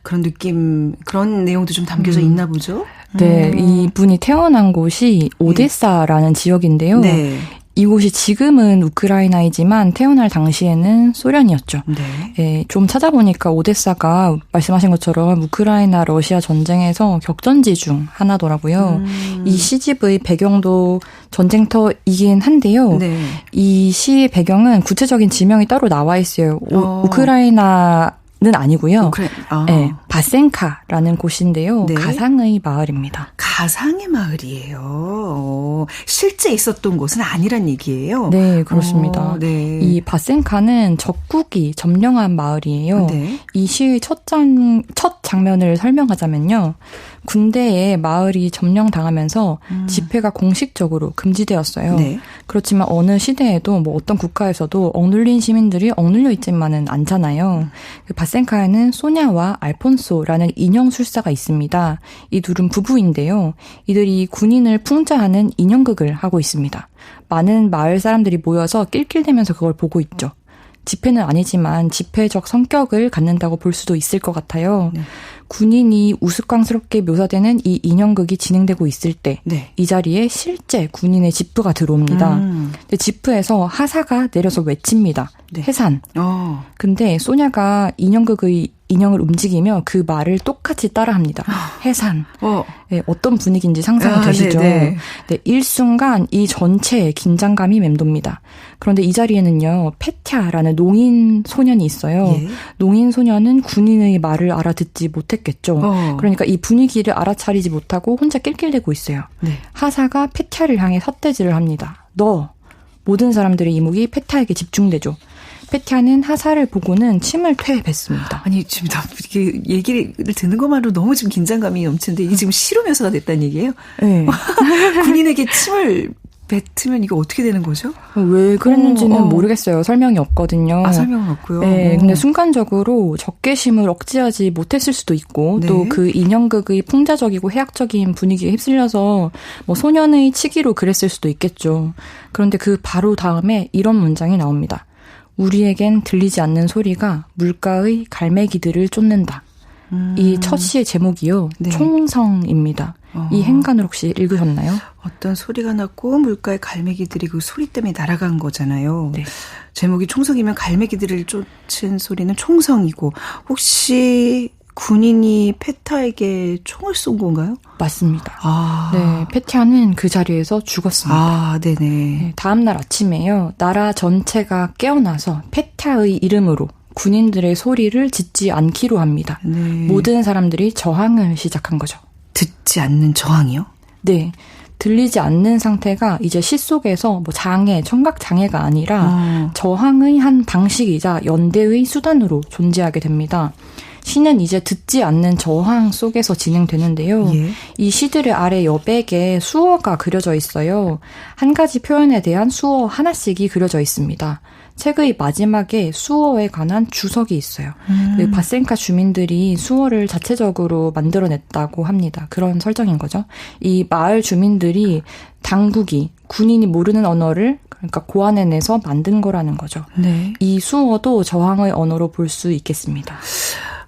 그런 느낌, 그런 내용도 좀 담겨져 있나 보죠? 네, 이분이 태어난 곳이 오데사라는 지역인데요. 네. 이곳이 지금은 우크라이나이지만 태어날 당시에는 소련이었죠. 네. 예, 좀 찾아보니까 오데사가 말씀하신 것처럼 우크라이나 러시아 전쟁에서 격전지 중 하나더라고요. 이 시집의 배경도 전쟁터이긴 한데요. 네. 이 시의 배경은 구체적인 지명이 따로 나와 있어요. 우크라이나 는 아니고요. 네, 바센카라는 곳인데요. 네. 가상의 마을입니다. 가상의 마을이에요. 실제 있었던 곳은 아니란 얘기예요. 네, 그렇습니다. 네. 이 바센카는 적국이 점령한 마을이에요. 네. 이 시의 첫 장면을 설명하자면요. 군대에 마을이 점령당하면서 집회가 공식적으로 금지되었어요. 네. 그렇지만 어느 시대에도 어떤 국가에서도 억눌린 시민들이 억눌려 있지만은 않잖아요. 그 바센카에는 소냐와 알폰소라는 인형술사가 있습니다. 이 둘은 부부인데요. 이들이 군인을 풍자하는 인형극을 하고 있습니다. 많은 마을 사람들이 모여서 낄낄대면서 그걸 보고 있죠. 집회는 아니지만 집회적 성격을 갖는다고 볼 수도 있을 것 같아요. 네. 군인이 우스꽝스럽게 묘사되는 이 인형극이 진행되고 있을 때 이 자리에 실제 군인의 지프가 들어옵니다. 근데 지프에서 하사가 내려서 외칩니다. 네. 해산. 근데 소냐가 인형극의 인형을 움직이며 그 말을 똑같이 따라합니다. 해산. 네, 어떤 분위기인지 상상이 되시죠? 네, 일순간 이 전체에 긴장감이 맴돕니다. 그런데 이 자리에는요, 페트야라는 농인 소년이 있어요. 예. 농인 소년은 군인의 말을 알아듣지 못했겠죠. 그러니까 이 분위기를 알아차리지 못하고 혼자 낄낄대고 있어요. 네. 하사가 페트야를 향해 삿대질을 합니다. 모든 사람들의 이목이 페트야에게 집중되죠. 페트야는 하사를 보고는 침을 퇴뱉습니다. 아니, 지금 이렇게 얘기를 듣는 것만으로 너무 지금 긴장감이 넘치는데 이게 지금 실험 묘사가 됐다는 얘기예요? 네. 군인에게 침을 뱉으면 이거 어떻게 되는 거죠? 왜 그랬는지는 모르겠어요. 설명이 없거든요. 설명은 없고요. 네, 근데 순간적으로 적개심을 억제하지 못했을 수도 있고, 네. 또 그 인형극의 풍자적이고 해학적인 분위기에 휩쓸려서 뭐 소년의 치기로 그랬을 수도 있겠죠. 그런데 그 바로 다음에 이런 문장이 나옵니다. 우리에겐 들리지 않는 소리가 물가의 갈매기들을 쫓는다. 이 첫 시의 제목이요. 네. 총성입니다. 이 행간을 혹시 읽으셨나요? 어떤 소리가 났고 물가의 갈매기들이 그 소리 때문에 날아간 거잖아요. 네. 제목이 총성이면 갈매기들을 쫓은 소리는 총성이고 혹시 군인이 페트야에게 총을 쏜 건가요? 맞습니다. 네, 페트야는 그 자리에서 죽었습니다. 네네. 네, 다음 날 아침에요. 나라 전체가 깨어나서 페트야의 이름으로 군인들의 소리를 짓지 않기로 합니다. 네. 모든 사람들이 저항을 시작한 거죠. 듣지 않는 저항이요? 네. 들리지 않는 상태가 이제 시 속에서 뭐 장애, 청각 장애가 아니라 저항의 한 방식이자 연대의 수단으로 존재하게 됩니다. 시는 이제 듣지 않는 저항 속에서 진행되는데요. 예. 이 시들의 아래 여백에 수어가 그려져 있어요. 한 가지 표현에 대한 수어 하나씩이 그려져 있습니다. 책의 마지막에 수어에 관한 주석이 있어요. 그 바센카 주민들이 수어를 자체적으로 만들어냈다고 합니다. 그런 설정인 거죠. 이 마을 주민들이 당국이 군인이 모르는 언어를 그러니까 고안해내서 만든 거라는 거죠. 네. 이 수어도 저항의 언어로 볼 수 있겠습니다.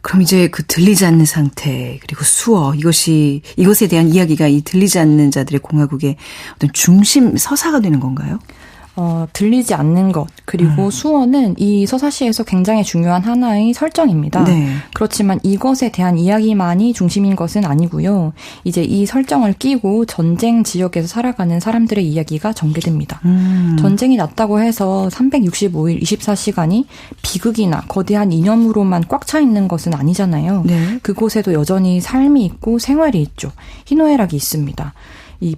그럼 이제 그 들리지 않는 상태 그리고 수어 이것에 대한 이야기가 이 들리지 않는 자들의 공화국의 어떤 중심 서사가 되는 건가요? 들리지 않는 것 그리고 수어는 이 서사시에서 굉장히 중요한 하나의 설정입니다. 네. 그렇지만 이것에 대한 이야기만이 중심인 것은 아니고요. 이제 이 설정을 끼고 전쟁 지역에서 살아가는 사람들의 이야기가 전개됩니다. 전쟁이 났다고 해서 365일 24시간이 비극이나 거대한 이념으로만 꽉 차 있는 것은 아니잖아요. 네. 그곳에도 여전히 삶이 있고 생활이 있죠. 희노애락이 있습니다. 이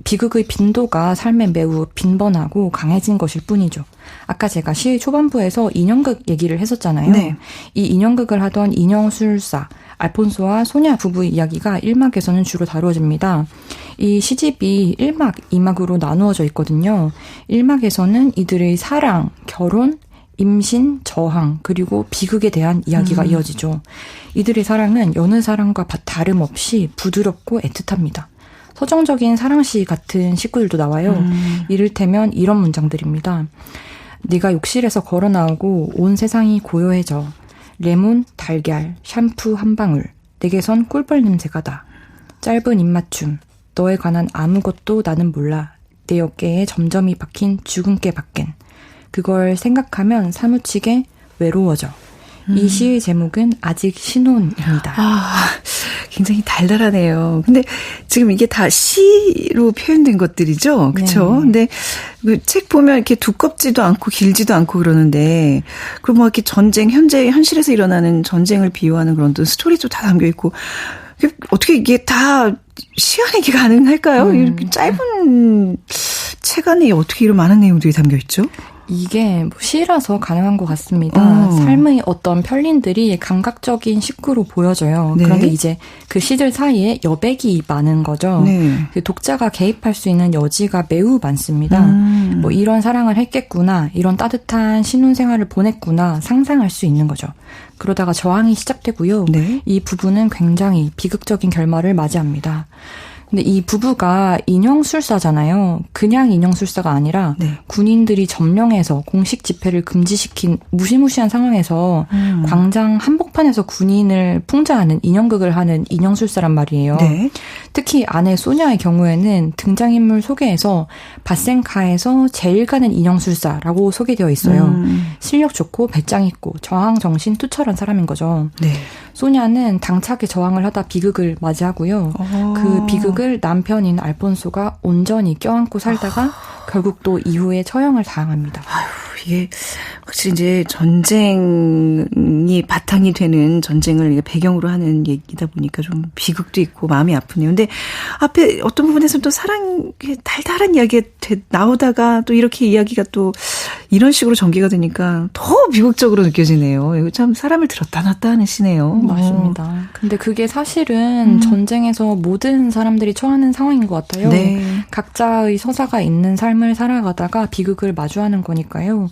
비극의 빈도가 삶에 매우 빈번하고 강해진 것일 뿐이죠. 아까 제가 시 초반부에서 인형극 얘기를 했었잖아요. 네. 이 인형극을 하던 인형술사 알폰소와 소냐 부부의 이야기가 1막에서는 주로 다루어집니다. 이 시집이 1막, 2막으로 나누어져 있거든요. 1막에서는 이들의 사랑, 결혼, 임신, 저항, 그리고 비극에 대한 이야기가 이어지죠. 이들의 사랑은 여느 사랑과 다름없이 부드럽고 애틋합니다. 서정적인 사랑시 같은 식구들도 나와요. 이를테면 이런 문장들입니다. 네가 욕실에서 걸어 나오고 온 세상이 고요해져. 레몬, 달걀, 샴푸 한 방울. 내게선 꿀벌 냄새가 나. 짧은 입맞춤. 너에 관한 아무것도 나는 몰라. 내 어깨에 점점이 박힌 주근깨 밖엔. 그걸 생각하면 사무치게 외로워져. 이 시의 제목은 아직 신혼입니다. 굉장히 달달하네요. 근데 지금 이게 다 시로 표현된 것들이죠? 그렇죠? 네. 근데 책 보면 이렇게 두껍지도 않고 길지도 않고 그러는데 그리고 뭐 이렇게 현실에서 일어나는 전쟁을 비유하는 그런 또 스토리도 다 담겨 있고 어떻게 이게 다 시 안에 이게 가능할까요? 이렇게 짧은 책 안에 어떻게 이런 많은 내용들이 담겨 있죠? 이게 시라서 가능한 것 같습니다. 삶의 어떤 편린들이 감각적인 식구로 보여져요. 네. 그런데 이제 그 시들 사이에 여백이 많은 거죠. 네. 독자가 개입할 수 있는 여지가 매우 많습니다. 뭐 이런 사랑을 했겠구나, 이런 따뜻한 신혼생활을 보냈구나 상상할 수 있는 거죠. 그러다가 저항이 시작되고요. 네. 이 부부는 굉장히 비극적인 결말을 맞이합니다. 근데 이 부부가 인형술사잖아요. 그냥 인형술사가 아니라 네. 군인들이 점령해서 공식 집회를 금지시킨 무시무시한 상황에서 광장 한복판에서 군인을 풍자하는 인형극을 하는 인형술사란 말이에요. 네. 특히 아내 소냐의 경우에는 등장인물 소개에서 바센카에서 제일 가는 인형술사라고 소개되어 있어요. 실력 좋고 배짱 있고 저항 정신 투철한 사람인 거죠. 네. 소냐는 당차게 저항을 하다 비극을 맞이하고요. 그 비극을 남편인 알폰소가 온전히 껴안고 살다가 결국 또 이후에 처형을 당합니다. 아휴, 이게 확실히 이제 전쟁이 바탕이 되는 전쟁을 배경으로 하는 얘기다 보니까 좀 비극도 있고 마음이 아프네요. 근데 앞에 어떤 부분에서는 또 사랑의 달달한 이야기가 나오다가 또 이렇게 이야기가 또 이런 식으로 전개가 되니까 더 비극적으로 느껴지네요. 이거 참 사람을 들었다 놨다 하는 시네요. 맞습니다. 근데 그게 사실은 전쟁에서 모든 사람들이 처하는 상황인 것 같아요. 네. 각자의 서사가 있는 삶을 살아가다가 비극을 마주하는 거니까요.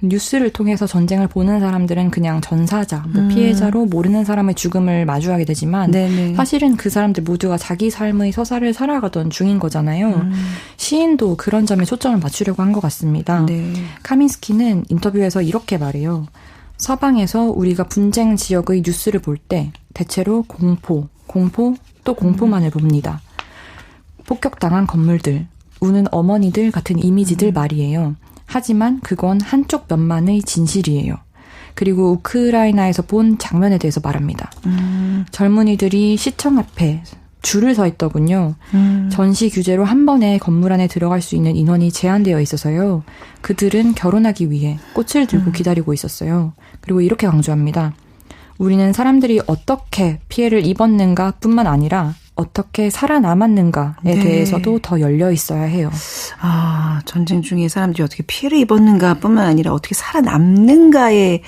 뉴스를 통해서 전쟁을 보는 사람들은 그냥 전사자, 피해자로 모르는 사람의 죽음을 마주하게 되지만 네네. 사실은 그 사람들 모두가 자기 삶의 서사를 살아가던 중인 거잖아요. 시인도 그런 점에 초점을 맞추려고 한 것 같습니다. 네. 카민스키는 인터뷰에서 이렇게 말해요. 서방에서 우리가 분쟁 지역의 뉴스를 볼 때 대체로 공포, 또 공포만을 봅니다. 폭격당한 건물들, 우는 어머니들 같은 이미지들 말이에요. 하지만 그건 한쪽 면만의 진실이에요. 그리고 우크라이나에서 본 장면에 대해서 말합니다. 젊은이들이 시청 앞에 줄을 서 있더군요. 전시 규제로 한 번에 건물 안에 들어갈 수 있는 인원이 제한되어 있어서요. 그들은 결혼하기 위해 꽃을 들고 기다리고 있었어요. 그리고 이렇게 강조합니다. 우리는 사람들이 어떻게 피해를 입었는가 뿐만 아니라 어떻게 살아남았는가에 네. 대해서도 더 열려 있어야 해요. 아, 전쟁 중에 사람들이 어떻게 피해를 입었는가 뿐만 아니라 어떻게 살아남는가에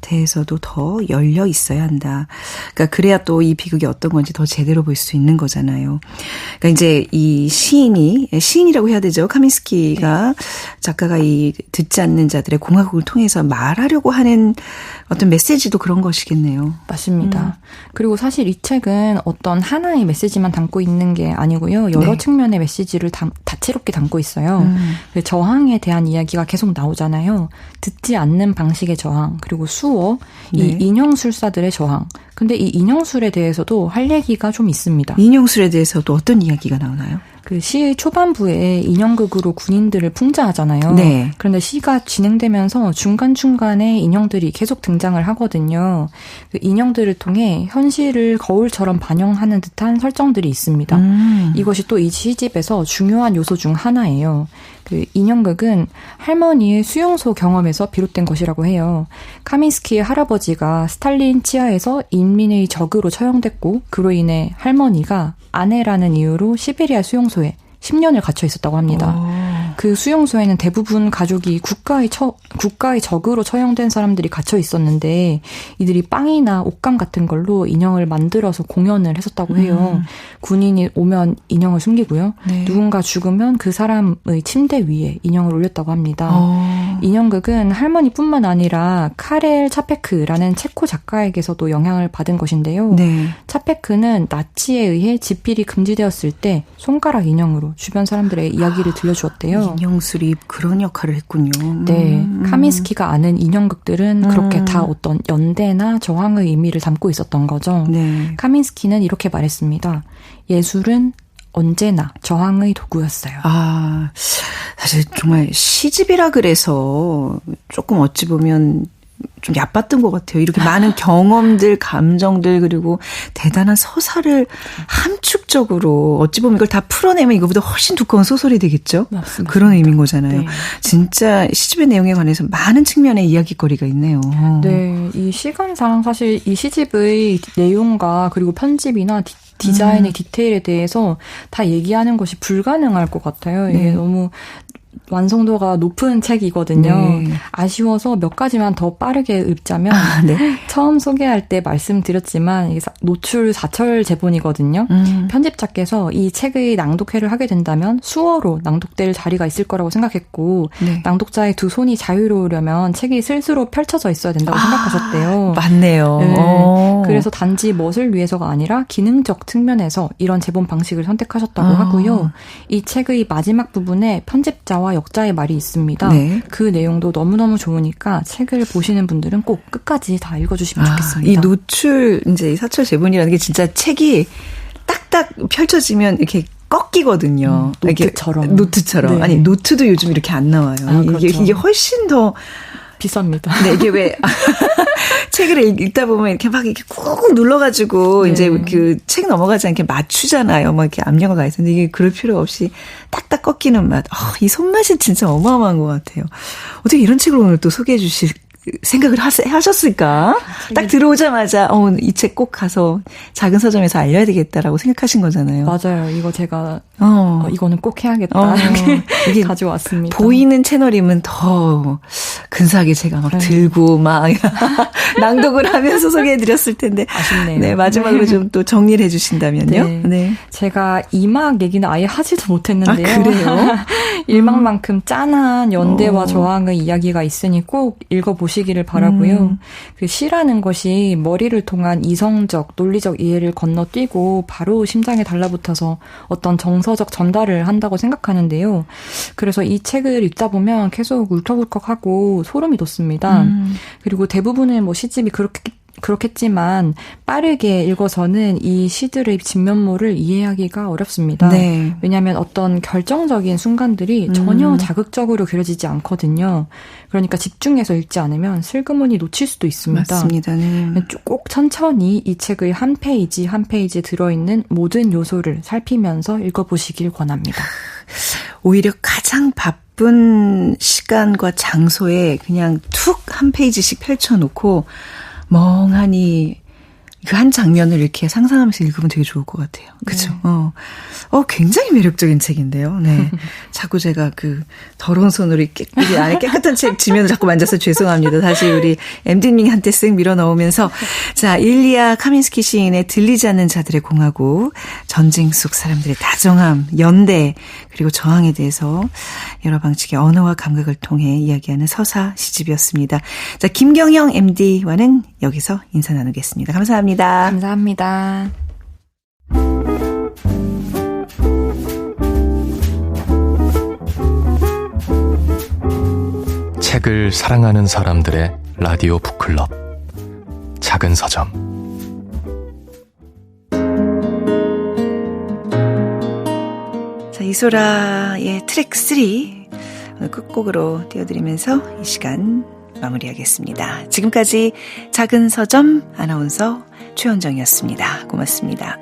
대해서도 더 열려 있어야 한다. 그러니까 그래야 또 이 비극이 어떤 건지 더 제대로 볼 수 있는 거잖아요. 그러니까 이제 이 시인이라고 해야 되죠. 카민스키가 네. 작가가 이 듣지 않는 자들의 공화국을 통해서 말하려고 하는 어떤 메시지도 그런 것이겠네요. 맞습니다. 그리고 사실 이 책은 어떤 하나의 메시지만 담고 있는 게 아니고요. 여러 네. 측면의 메시지를 다채롭게 담고 있어요. 저항에 대한 이야기가 계속 나오잖아요. 듣지 않는 방식의 저항, 그리고 수어, 네. 이 인형술사들의 저항. 근데 이 인형술에 대해서도 할 얘기가 좀 있습니다. 인형술에 대해서도 어떤 이야기가 나오나요? 그 시의 초반부에 인형극으로 군인들을 풍자하잖아요. 네. 그런데 시가 진행되면서 중간중간에 인형들이 계속 등장을 하거든요. 그 인형들을 통해 현실을 거울처럼 반영하는 듯한 설정들이 있습니다. 이것이 또 이 시집에서 중요한 요소 중 하나예요. 그 인형극은 할머니의 수용소 경험에서 비롯된 것이라고 해요. 카민스키의 할아버지가 스탈린 치하에서 인민의 적으로 처형됐고 그로 인해 할머니가 아내라는 이유로 시베리아 수용소에 10년을 갇혀 있었다고 합니다. 그 수용소에는 대부분 가족이 국가의 적으로 처형된 사람들이 갇혀 있었는데 이들이 빵이나 옷감 같은 걸로 인형을 만들어서 공연을 했었다고 해요. 군인이 오면 인형을 숨기고요. 네. 누군가 죽으면 그 사람의 침대 위에 인형을 올렸다고 합니다. 인형극은 할머니뿐만 아니라 카렐 차페크라는 체코 작가에게서도 영향을 받은 것인데요. 네. 차페크는 나치에 의해 집필이 금지되었을 때 손가락 인형으로 주변 사람들의 이야기를 들려주었대요. 인형술이 그런 역할을 했군요. 네, 카민스키가 아는 인형극들은 그렇게 다 어떤 연대나 저항의 의미를 담고 있었던 거죠. 네. 카민스키는 이렇게 말했습니다. 예술은 언제나 저항의 도구였어요. 아, 사실 정말 시집이라 그래서 조금 어찌 보면 좀 얕봤던 것 같아요. 이렇게 많은 경험들, 감정들, 그리고 대단한 서사를 함축적으로 어찌 보면 이걸 다 풀어내면 이거보다 훨씬 두꺼운 소설이 되겠죠? 맞습니다. 그런 의미인 거잖아요. 네. 진짜 시집의 내용에 관해서 많은 측면의 이야기거리가 있네요. 네, 이 시간상 사실 이 시집의 내용과 그리고 편집이나 디자인의 디테일에 대해서 다 얘기하는 것이 불가능할 것 같아요. 이게 너무 완성도가 높은 책이거든요. 네. 아쉬워서 몇 가지만 더 빠르게 읊자면 네. 처음 소개할 때 말씀드렸지만 이게 노출 4철 제본이거든요. 편집자께서 이 책의 낭독회를 하게 된다면 수어로 낭독될 자리가 있을 거라고 생각했고 네. 낭독자의 두 손이 자유로우려면 책이 스스로 펼쳐져 있어야 된다고 생각하셨대요. 맞네요. 네. 그래서 단지 멋을 위해서가 아니라 기능적 측면에서 이런 제본 방식을 선택하셨다고 하고요. 이 책의 마지막 부분에 편집자와 역자의 말이 있습니다. 네. 그 내용도 너무너무 좋으니까 책을 보시는 분들은 꼭 끝까지 다 읽어주시면 좋겠습니다. 이 노출, 이제 이 사철 제본이라는 게 진짜 책이 딱딱 펼쳐지면 이렇게 꺾이거든요. 노트처럼. 노트처럼. 네. 아니, 노트도 요즘 이렇게 안 나와요. 그렇죠. 이게 훨씬 더 비쌉니다. 네, 이게 왜 책을 읽다 보면 이렇게 막 이렇게 꾹꾹 눌러가지고 네. 이제 그 책 넘어가지 않게 맞추잖아요. 막 이렇게 압력을 가해서. 근데 이게 그럴 필요 없이 딱딱 꺾이는 맛. 이 손맛이 진짜 어마어마한 것 같아요. 어떻게 이런 책을 오늘 또 소개해 주실 생각을 하셨을까? 딱 들어오자마자 이 책 꼭 가서 작은 서점에서 알려야 되겠다라고 생각하신 거잖아요. 맞아요. 이거 제가 이거는 꼭 해야겠다 이게 가져왔습니다. 보이는 채널이면 더 근사하게 제가 막 들고 막 낭독을 하면서 소개해드렸을 텐데 아쉽네요. 네, 마지막으로 좀 또 정리를 해주신다면요. 네. 네. 제가 2막 얘기는 아예 하지도 못했는데요. 아, 그래요? 1막만큼 짠한 연대와 저항의 이야기가 있으니 꼭 읽어보시기를 바라고요. 그 시라는 것이 머리를 통한 이성적, 논리적 이해를 건너뛰고 바로 심장에 달라붙어서 어떤 정서적 전달을 한다고 생각하는데요. 그래서 이 책을 읽다 보면 계속 울컥울컥하고 소름이 돋습니다. 그리고 대부분의 시집이 그렇겠지만 빠르게 읽어서는 이 시들의 진면모를 이해하기가 어렵습니다. 네. 왜냐하면 어떤 결정적인 순간들이 전혀 자극적으로 그려지지 않거든요. 그러니까 집중해서 읽지 않으면 슬그머니 놓칠 수도 있습니다. 맞습니다. 네. 꼭 천천히 이 책의 한 페이지 한 페이지에 들어있는 모든 요소를 살피면서 읽어보시길 권합니다. 오히려 가장 바쁜 시간과 장소에 그냥 툭 한 페이지씩 펼쳐놓고 멍하니 그 한 장면을 이렇게 상상하면서 읽으면 되게 좋을 것 같아요. 그죠? 네. 굉장히 매력적인 책인데요. 네. 자꾸 제가 그 더러운 손으로 이 안에 깨끗한 책 지면을 자꾸 만져서 죄송합니다. 다시 우리 MD님한테 쓱 밀어 넣으면서 자, 일리아 카민스키 시인의 들리지 않는 자들의 공화국, 전쟁 속 사람들의 다정함, 연대, 그리고 저항에 대해서 여러 방식의 언어와 감각을 통해 이야기하는 서사 시집이었습니다. 자, 김경형 MD와는 여기서 인사 나누겠습니다. 감사합니다. 감사합니다. 책을 사랑하는 사람들의 라디오 북클럽 작은 서점. 자, 이소라의 트랙 3 오늘 끝곡으로 띄워드리면서 이 시간 마무리하겠습니다. 지금까지 작은 서점 아나운서 최현정이었습니다. 고맙습니다.